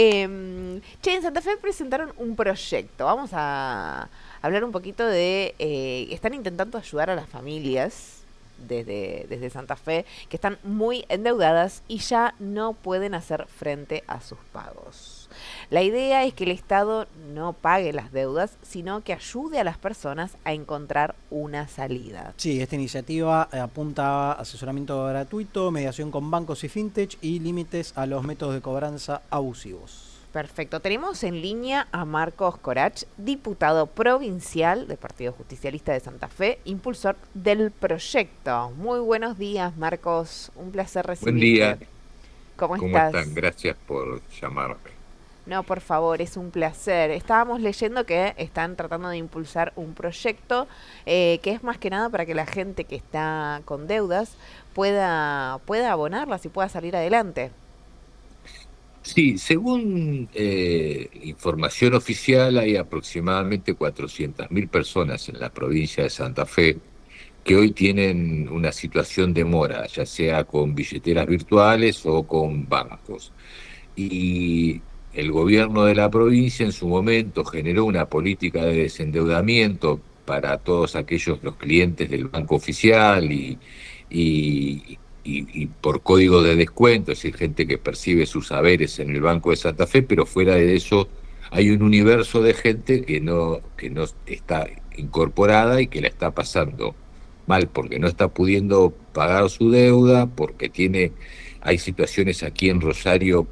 Che, en Santa Fe presentaron un proyecto. Vamos a hablar un poquito de... están intentando ayudar a las familias desde Santa Fe que están muy endeudadas y ya no pueden hacer frente a sus pagos. La idea es que el Estado no pague las deudas, sino que ayude a las personas a encontrar una salida. Sí, esta iniciativa apunta a asesoramiento gratuito, mediación con bancos y fintech y límites a los métodos de cobranza abusivos. Perfecto. Tenemos en línea a Marcos Corach, diputado provincial del Partido Justicialista de Santa Fe, impulsor del proyecto. Muy buenos días, Marcos. Un placer Buen día, recibirte. ¿Cómo ¿cómo están? estás? Gracias por llamarme. No, por favor, es un placer. Estábamos leyendo que están tratando de impulsar un proyecto que es más que nada para que la gente que está con deudas pueda abonarlas y pueda salir adelante. Sí, según información oficial, hay aproximadamente 400.000 personas en la provincia de Santa Fe que hoy tienen una situación de mora, ya sea con billeteras virtuales o con bancos. Y el gobierno de la provincia en su momento generó una política de desendeudamiento para todos aquellos los clientes del banco oficial y por código de descuento, es decir, gente que percibe sus saberes en el Banco de Santa Fe, pero fuera de eso hay un universo de gente que no está incorporada y que la está pasando mal porque no está pudiendo pagar su deuda, porque hay situaciones aquí en Rosario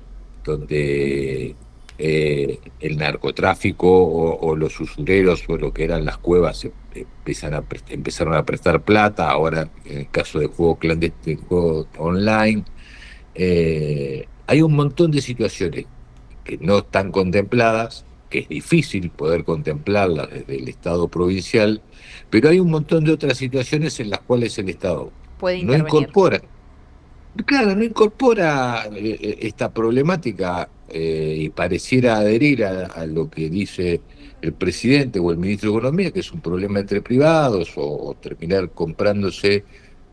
donde el narcotráfico o los usureros o lo que eran las cuevas empezaron a prestar plata. Ahora, en el caso de juego clandestino, juego online, hay un montón de situaciones que no están contempladas, que es difícil poder contemplarlas desde el Estado provincial, pero hay un montón de otras situaciones en las cuales el Estado Puede no intervenir. incorpora. Claro, no incorpora esta problemática y pareciera adherir a lo que dice el presidente o el ministro de Economía, que es un problema entre privados o terminar comprándose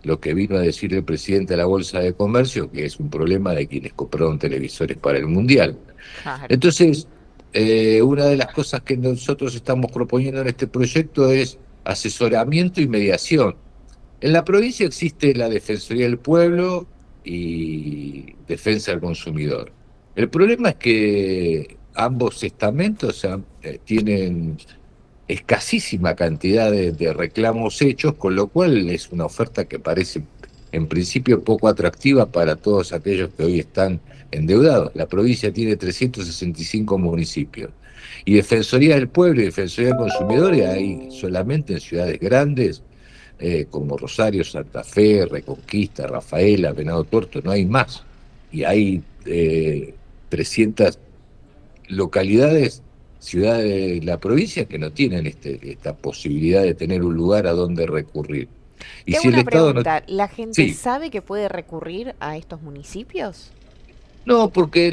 lo que vino a decir el presidente de la Bolsa de Comercio, que es un problema de quienes compraron televisores para el Mundial. Claro. Entonces, una de las cosas que nosotros estamos proponiendo en este proyecto es asesoramiento y mediación. En la provincia existe la Defensoría del Pueblo y Defensa del Consumidor. El problema es que ambos estamentos tienen escasísima cantidad de reclamos hechos, con lo cual es una oferta que parece en principio poco atractiva para todos aquellos que hoy están endeudados. La provincia tiene 365 municipios y Defensoría del Pueblo y Defensoría del Consumidor hay solamente en ciudades grandes como Rosario, Santa Fe, Reconquista, Rafaela, Venado Tuerto, no hay más. Y hay 300 localidades, ciudades de la provincia que no tienen esta posibilidad de tener un lugar a donde recurrir. Y Te hago si el una Estado no... pregunta. ¿La gente Sí, sabe que puede recurrir a estos municipios? no, porque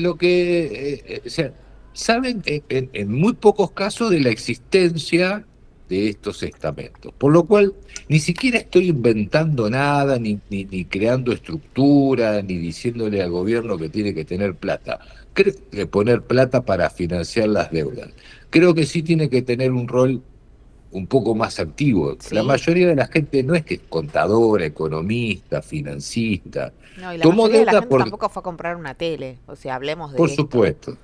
o sea, saben en muy pocos casos de la existencia de estos estamentos, por lo cual ni siquiera estoy inventando nada, ni creando estructura, ni diciéndole al gobierno que tiene que tener plata, que poner plata para financiar las deudas. Creo que sí tiene que tener un rol un poco más activo. La Sí. mayoría de la gente no es que es contadora, economista, financista, No, y la tomó mayoría de la deuda gente tampoco fue a comprar una tele. O sea, hablemos por de esto. supuesto.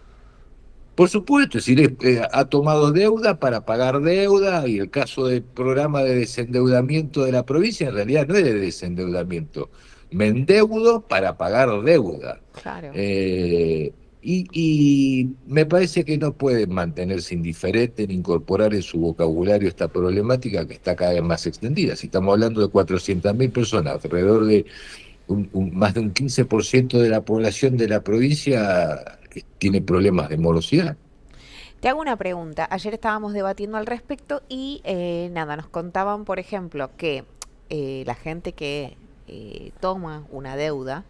Por supuesto, es decir, ha tomado deuda para pagar deuda y el caso del programa de desendeudamiento de la provincia en realidad no es de desendeudamiento. Me endeudo para pagar deuda. Claro. Y me parece que no pueden mantenerse indiferentes ni incorporar en su vocabulario esta problemática que está cada vez más extendida. Si estamos hablando de 400.000 personas, alrededor de más de un 15% de la población de la provincia tiene problemas de morosidad. Te hago una pregunta. Ayer estábamos debatiendo al respecto y nada, nos contaban, por ejemplo, que la gente que toma una deuda,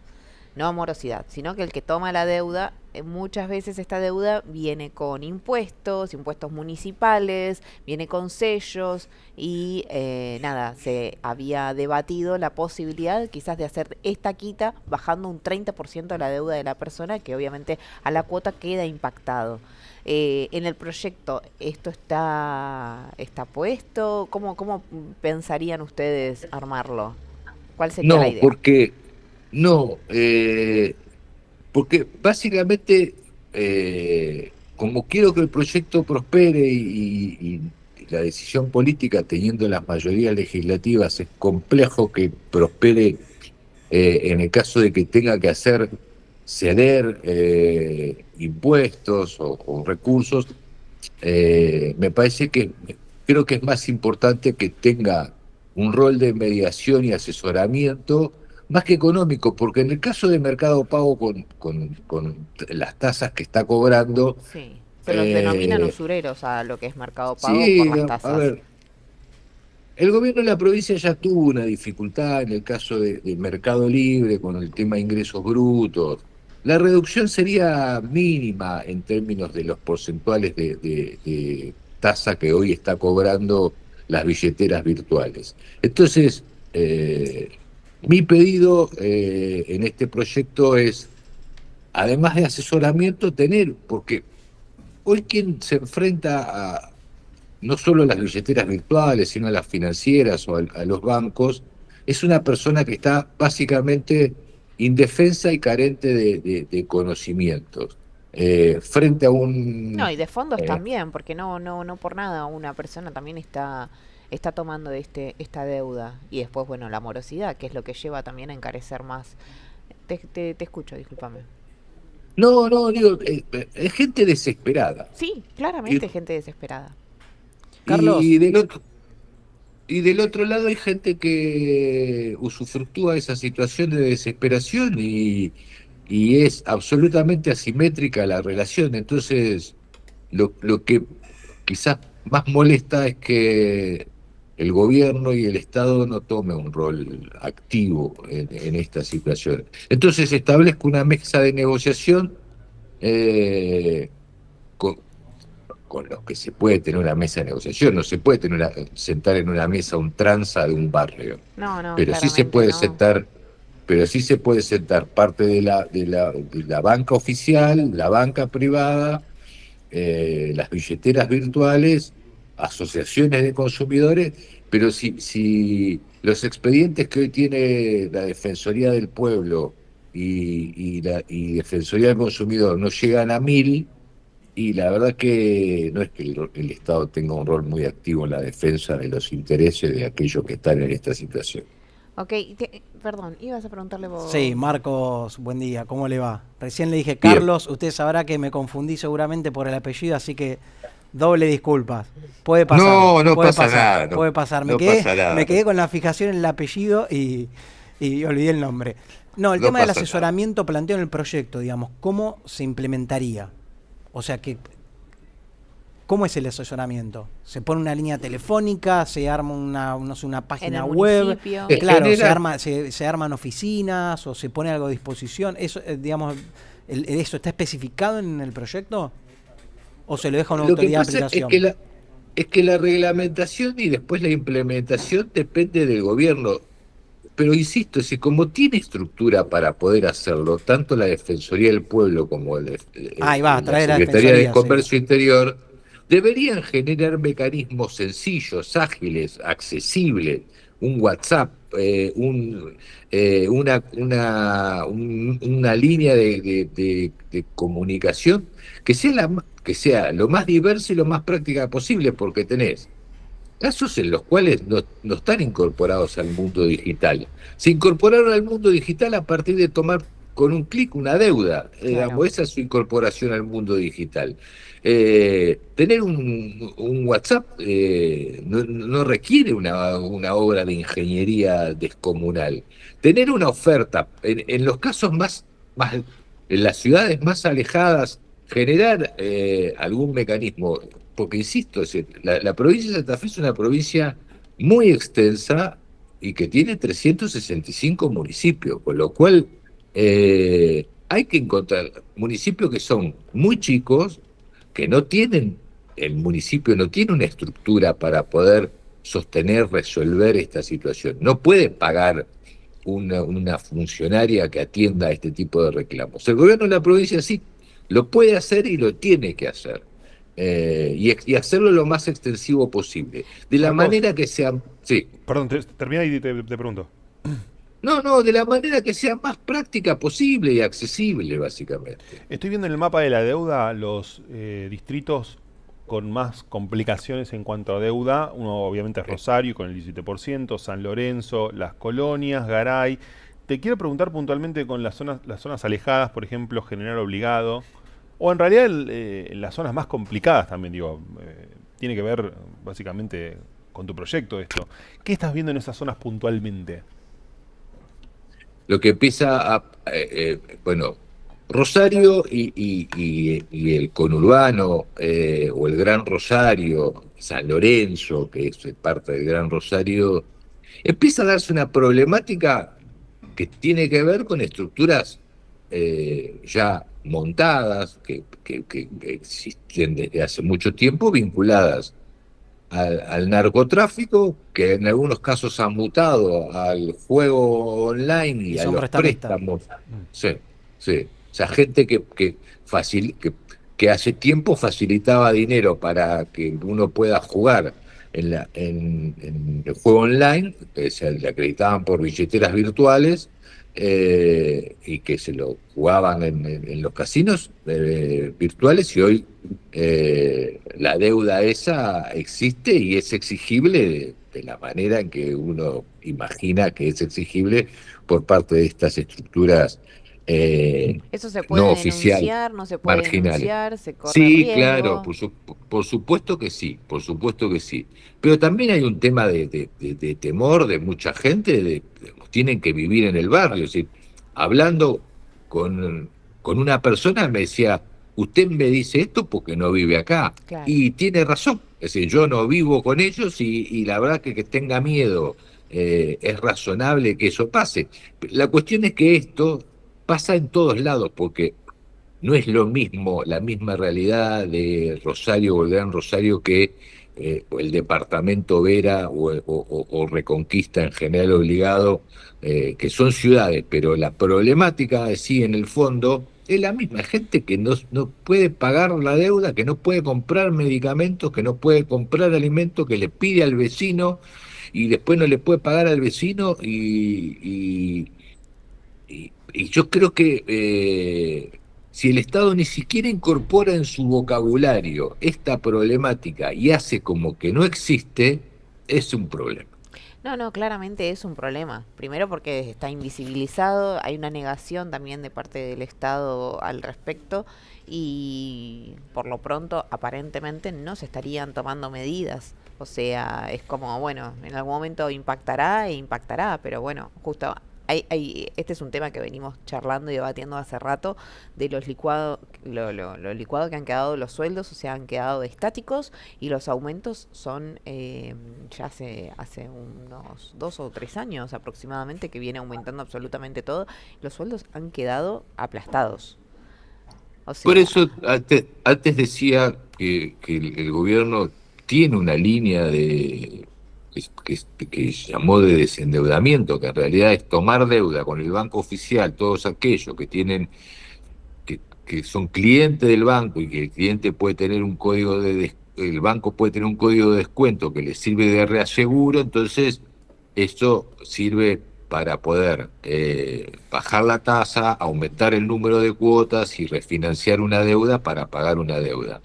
no morosidad, sino que el que toma la deuda muchas veces esta deuda viene con impuestos, impuestos municipales, viene con sellos y nada, se había debatido la posibilidad quizás de hacer esta quita bajando un 30% de la deuda de la persona, que obviamente a la cuota queda impactado. En el proyecto, ¿esto está puesto? ¿Cómo pensarían ustedes armarlo? ¿Cuál sería la No, idea? no, porque básicamente, como quiero que el proyecto prospere y la decisión política, teniendo las mayorías legislativas, es complejo que prospere en el caso de que tenga que hacer ceder impuestos o recursos. Me parece que creo que es más importante que tenga un rol de mediación y asesoramiento más que económico, porque en el caso de Mercado Pago con las tasas que está cobrando, Sí, se los denominan eh, usureros a lo que es Mercado Pago por sí, las a tasas. ver, el gobierno de la provincia ya tuvo una dificultad en el caso de Mercado Libre con el tema de ingresos brutos. La reducción sería mínima en términos de los porcentuales de tasa que hoy está cobrando las billeteras virtuales. Entonces, mi pedido en este proyecto es, además de asesoramiento, tener, porque hoy quien se enfrenta a no solo a las billeteras virtuales, sino a las financieras o a los bancos, es una persona que está básicamente indefensa y carente de conocimientos. Frente a No, un... y de fondos eh, también, porque no por nada una persona también está tomando esta deuda. Y después, bueno, la morosidad, que es lo que lleva también a encarecer más. Te escucho, discúlpame. no, digo, es gente desesperada. Sí, Y, claramente gente desesperada. Carlos, y del otro, y del otro lado hay gente que usufructúa esa situación de desesperación y es absolutamente asimétrica la relación. Entonces, lo que quizás más molesta es que el gobierno y el Estado no tome un rol activo en esta situación. Entonces, establezco una mesa de negociación eh, con, con los que se puede tener una mesa de negociación. No se puede sentar en una mesa un tranza de un barrio, No, pero sí se claramente puede no. sentar, pero sí se puede sentar parte de la banca oficial, la banca privada, las billeteras virtuales, asociaciones de consumidores, pero si los expedientes que hoy tiene la Defensoría del Pueblo y Defensoría del Consumidor no llegan a 1000, y la verdad que no es que el Estado tenga un rol muy activo en la defensa de los intereses de aquellos que están en esta situación. Ok, perdón, ibas a preguntarle sí, vos. Marcos, buen día, ¿cómo le va? Recién le dije Bien. Carlos, usted sabrá que me confundí seguramente por el apellido, así que doble disculpas. No, no Puede pasa pasar, nada, no, puede pasar. no pasa Me nada, quedé con la fijación en el apellido y olvidé el nombre. No, el no tema del pasa nada. asesoramiento planteado en el proyecto, digamos, ¿cómo se implementaría? O sea, ¿cómo es el asesoramiento? ¿Se pone una línea telefónica? ¿Se arma no sé, una En el página web? municipio. En Claro, general, se arman oficinas o se pone algo a disposición. Eso, digamos, ¿eso está especificado en el proyecto? ¿O se lo deja a una lo que autoridad de pasa es que aplicación? la reglamentación y después la implementación depende del gobierno. Pero insisto, si como tiene estructura para poder hacerlo, tanto la Defensoría del Pueblo como Ahí va, a la través de la Secretaría de defensoría, sí. Comercio Interior, deberían generar mecanismos sencillos, ágiles, accesibles, un WhatsApp, una línea de comunicación que sea lo más diversa y lo más práctica posible, porque tenés casos en los cuales no están incorporados al mundo digital. Se incorporaron al mundo digital a partir de tomar con un clic una deuda. Claro. Digamos, esa es su incorporación al mundo digital. Tener un WhatsApp no requiere una obra de ingeniería descomunal. Tener una oferta, en los casos en las ciudades más alejadas, generar algún mecanismo, porque insisto, la provincia de Santa Fe es una provincia muy extensa y que tiene 365 municipios, con lo cual hay que encontrar municipios que son muy chicos, que no tienen, el municipio no tiene una estructura para poder sostener, resolver esta situación. No puede pagar una funcionaria que atienda este tipo de reclamos. El gobierno de la provincia sí lo puede hacer y lo tiene que hacer. Y hacerlo lo más extensivo posible. De la Marcos, manera que sea... Sí. perdón, termina y te pregunto. No, de la manera que sea más práctica posible y accesible, básicamente. Estoy viendo en el mapa de la deuda los distritos con más complicaciones en cuanto a deuda. Uno obviamente es Rosario con el 17%, San Lorenzo, Las Colonias, Garay. Te quiero preguntar puntualmente con las zonas alejadas, por ejemplo, General Obligado, o en realidad las zonas más complicadas también, digo, tiene que ver básicamente con tu proyecto esto. ¿Qué estás viendo en esas zonas puntualmente? Lo que empieza a... bueno, Rosario y el conurbano, o el Gran Rosario, San Lorenzo, que es parte del Gran Rosario, empieza a darse una problemática que tiene que ver con estructuras ya montadas, que existen desde hace mucho tiempo, vinculadas al narcotráfico, que en algunos casos han mutado al juego online Y y a son los prestamistas. préstamos. Sí, sí. O sea, gente que hace tiempo facilitaba dinero para que uno pueda jugar en el juego online, que se le acreditaban por billeteras virtuales, y que se lo jugaban en los casinos virtuales, y hoy la deuda esa existe y es exigible de la manera en que uno imagina que es exigible por parte de estas estructuras ¿Eso se no puede oficiales, denunciar? ¿No se puede marginales. denunciar? ¿Se corre Sí, claro, riesgo? por supuesto que sí, por supuesto que sí. Pero también hay un tema de temor de mucha gente, tienen que vivir en el barrio. Es decir, hablando con, con una persona me decía, usted me dice esto porque no vive acá. Claro. Y tiene razón, es decir, yo no vivo con ellos y la verdad que tenga miedo, es razonable que eso pase. La cuestión es que esto pasa en todos lados, porque no es lo mismo, la misma realidad de Rosario o el Gran Rosario que o el departamento Vera o Reconquista en General Obligado, que son ciudades, pero la problemática sí en el fondo es la misma. Gente que no puede pagar la deuda, que no puede comprar medicamentos, que no puede comprar alimentos, que le pide al vecino y después no le puede pagar al vecino y yo creo que si el Estado ni siquiera incorpora en su vocabulario esta problemática y hace como que no existe, es un problema. No, no, claramente es un problema. Primero porque está invisibilizado, hay una negación también de parte del Estado al respecto y por lo pronto aparentemente no se estarían tomando medidas. O sea, es como, bueno, en algún momento impactará e impactará, pero bueno, justo este es un tema que venimos charlando y debatiendo hace rato de los licuados, lo licuado que han quedado los sueldos, o sea, han quedado estáticos y los aumentos son ya hace unos 2 o 3 años aproximadamente que viene aumentando absolutamente todo. Los sueldos han quedado aplastados. O Por sea, eso antes decía que el gobierno tiene una línea que llamó de desendeudamiento, que en realidad es tomar deuda con el banco oficial, todos aquellos que tienen que son clientes del banco y que el cliente puede tener un código el banco puede tener un código de descuento que le sirve de reaseguro. Entonces esto sirve para poder bajar la tasa, aumentar el número de cuotas y refinanciar una deuda para pagar una deuda.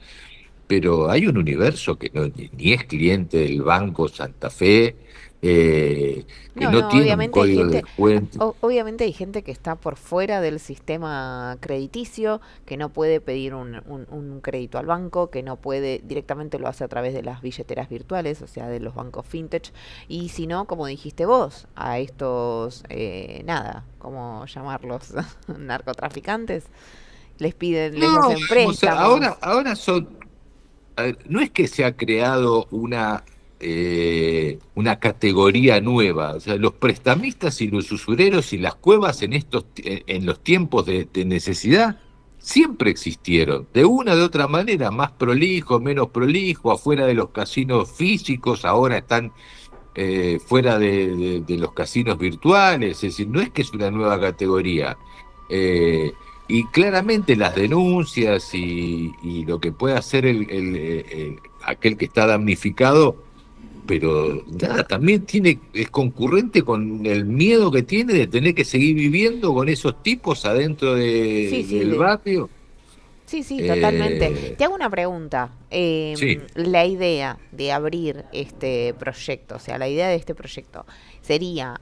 Pero hay un universo que ni es cliente del Banco Santa Fe, que no, no no, tiene un obviamente hay código de gente, descuento. obviamente hay gente que está por fuera del sistema crediticio, que no puede pedir un crédito al banco, que no puede, directamente lo hace a través de las billeteras virtuales, o sea, de los bancos fintech, y si no, como dijiste vos, a estos, nada, ¿cómo llamarlos? Narcotraficantes, les No, hacen o sea, préstamos. ahora son, a ver, no es que se ha creado una una categoría nueva. O sea, los prestamistas y los usureros y las cuevas en los tiempos de necesidad siempre existieron, de una o de otra manera, más prolijo, menos prolijo, afuera de los casinos físicos, ahora están fuera de los casinos virtuales, es decir, no es que es una nueva categoría. Eh, y claramente las denuncias y lo que puede hacer aquel que está damnificado, pero nada, también es concurrente con el miedo que tiene de tener que seguir viviendo con esos tipos adentro Sí, sí, del barrio. sí, sí, totalmente. Eh, Te hago una pregunta. sí. La idea de abrir este proyecto, o sea, la idea de este proyecto sería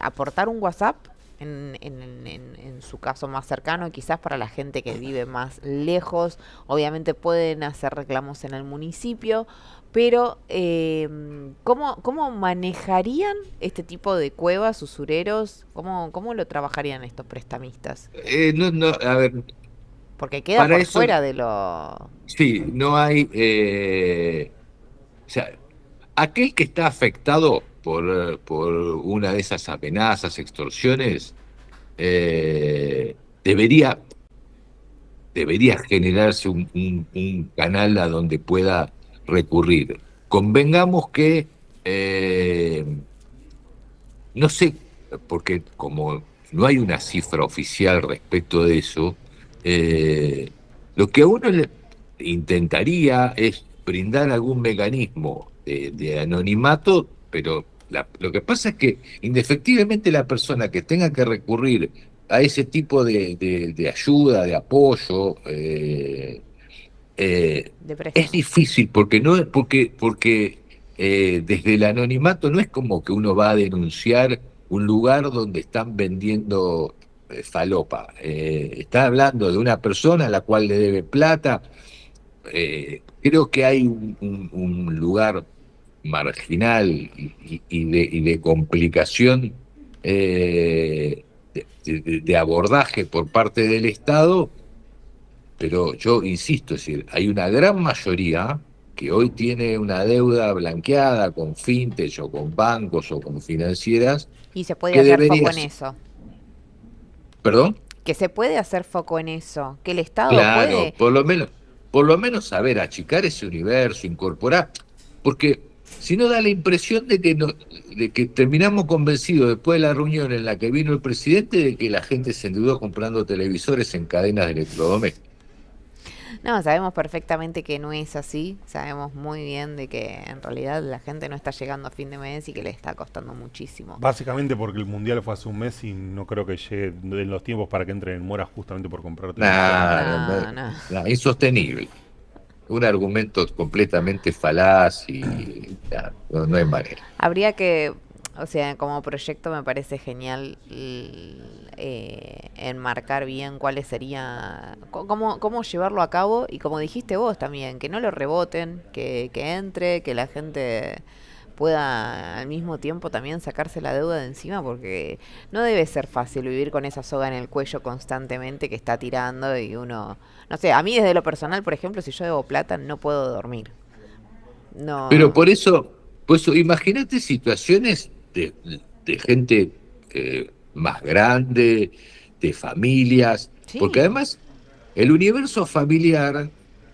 aportar un WhatsApp en su caso más cercano, quizás para la gente que vive más lejos. Obviamente pueden hacer reclamos en el municipio, pero ¿cómo manejarían este tipo de cuevas, usureros? ¿Cómo lo trabajarían estos prestamistas? No, no, a ver, Porque queda para por eso, fuera de lo... sí, no hay, o sea, aquel que está afectado por una de esas amenazas, extorsiones, debería generarse un canal a donde pueda recurrir. Convengamos que, no sé, porque como no hay una cifra oficial respecto de eso, eh, lo que a uno le intentaría es brindar algún mecanismo de anonimato, pero lo que pasa es que indefectiblemente la persona que tenga que recurrir a ese tipo de ayuda, de apoyo, de es préstamo. difícil porque no desde el anonimato no es como que uno va a denunciar un lugar donde están vendiendo falopa. Está hablando de una persona a la cual le debe plata. Creo que hay un lugar marginal y de complicación, de abordaje por parte del Estado, pero yo insisto, es decir, hay una gran mayoría que hoy tiene una deuda blanqueada con fintech o con bancos o con financieras Y se puede que hacer foco debería en ser. eso. ¿Perdón? Que se puede hacer foco en eso. Que el Estado Claro, puede... por lo menos saber achicar ese universo, incorporar, porque si no da la impresión de que no, de que terminamos convencidos después de la reunión en la que vino el presidente de que la gente se endeudó comprando televisores en cadenas de electrodomésticos. No, sabemos perfectamente que no es así. Sabemos muy bien de que en realidad la gente no está llegando a fin de mes y que le está costando muchísimo. Básicamente porque el mundial fue hace un mes y no creo que llegue en los tiempos para que entren en mora justamente por comprar televisores. Nah, No, no. insostenible. Un argumento completamente falaz y nah, no hay manera. Habría que, o sea, como proyecto me parece genial enmarcar bien cuáles sería, cómo llevarlo a cabo y como dijiste vos también, que no lo reboten, que entre, que la gente pueda al mismo tiempo también sacarse la deuda de encima porque no debe ser fácil vivir con esa soga en el cuello constantemente que está tirando y uno, no sé, a mí desde lo personal, por ejemplo, si yo debo plata no puedo dormir. Pero No, por eso, imagínate situaciones de gente más grande, de familias, porque sí. además el universo familiar,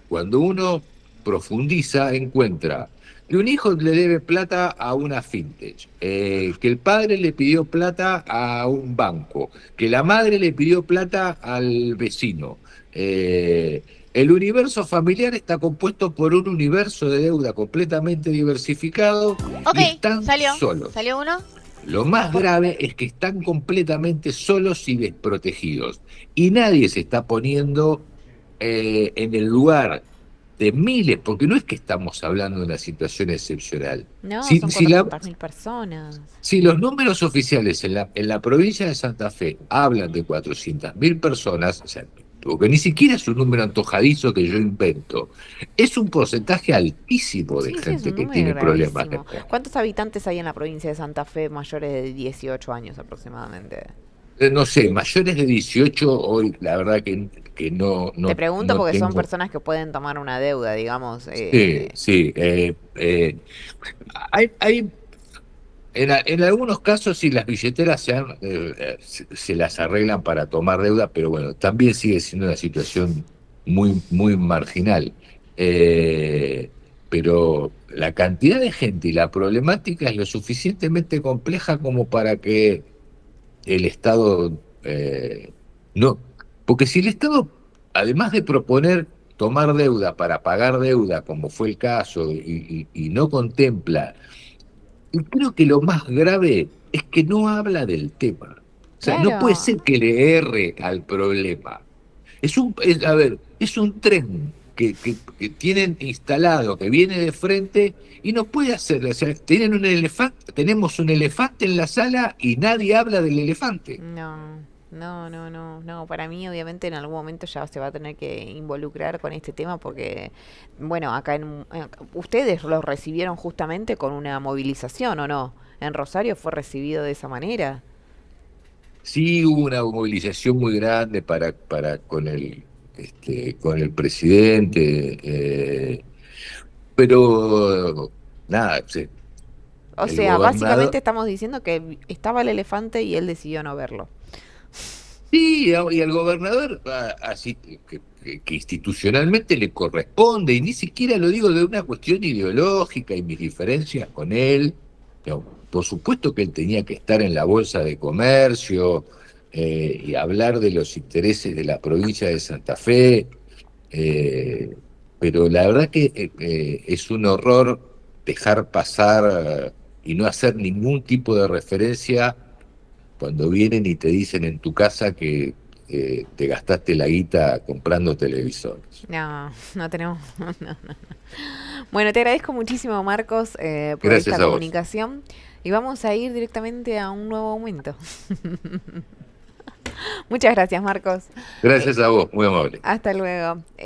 cuando uno profundiza, encuentra que un hijo le debe plata a una fintech, que el padre le pidió plata a un banco, que la madre le pidió plata al vecino. Eh, el universo familiar está compuesto por un universo de deuda completamente diversificado Ok, y están salió. solos. ¿Salió uno? Lo más grave es que están completamente solos y desprotegidos. Y nadie se está poniendo en el lugar de miles, porque no es que estamos hablando de una situación excepcional. No, Si, son si, la- 400.000 personas. si los números oficiales en la provincia de Santa Fe hablan de 400.000 personas, o sea, porque ni siquiera es un número antojadizo que yo invento, es un porcentaje altísimo de Sí, sí, es gente un que número tiene problemas. gravísimo. ¿Cuántos habitantes hay en la provincia de Santa Fe mayores de 18 años aproximadamente? No sé, mayores de 18, hoy la verdad que que no, Te pregunto no porque son tengo. personas que pueden tomar una deuda, digamos. Sí, sí. Hay en algunos casos sí las billeteras se las arreglan para tomar deuda, pero bueno, también sigue siendo una situación muy marginal. Pero la cantidad de gente y la problemática es lo suficientemente compleja como para que el Estado no, porque si el Estado, además de proponer tomar deuda para pagar deuda, como fue el caso, y no contempla, y creo que lo más grave es que no habla del tema. O sea, no puede Claro, ser que le erre al problema. A ver, es un tren que tienen instalado, que viene de frente y no puede hacer. O sea, tienen un elefante, tenemos un elefante en la sala y nadie habla del elefante. no, no. Para mí, obviamente, en algún momento ya se va a tener que involucrar con este tema porque, bueno, ustedes lo recibieron justamente con una movilización, ¿o no? En Rosario fue recibido de esa manera. Sí hubo una movilización muy grande para con el presidente, pero nada, sí, O el sea, básicamente gobernador. estamos diciendo que estaba el elefante y él decidió no verlo. Sí, y al gobernador, así que institucionalmente le corresponde, y ni siquiera lo digo de una cuestión ideológica y mis diferencias con él. No, por supuesto que él tenía que estar en la Bolsa de Comercio y hablar de los intereses de la provincia de Santa Fe, eh, pero la verdad que es un horror dejar pasar y no hacer ningún tipo de referencia cuando vienen y te dicen en tu casa que te gastaste la guita comprando televisores. No, no tenemos. No. Bueno, te agradezco muchísimo, Marcos, por esta Gracias a vos. comunicación y vamos a ir directamente a un nuevo aumento. Muchas gracias, Marcos. Gracias a vos, muy amable. Hasta luego.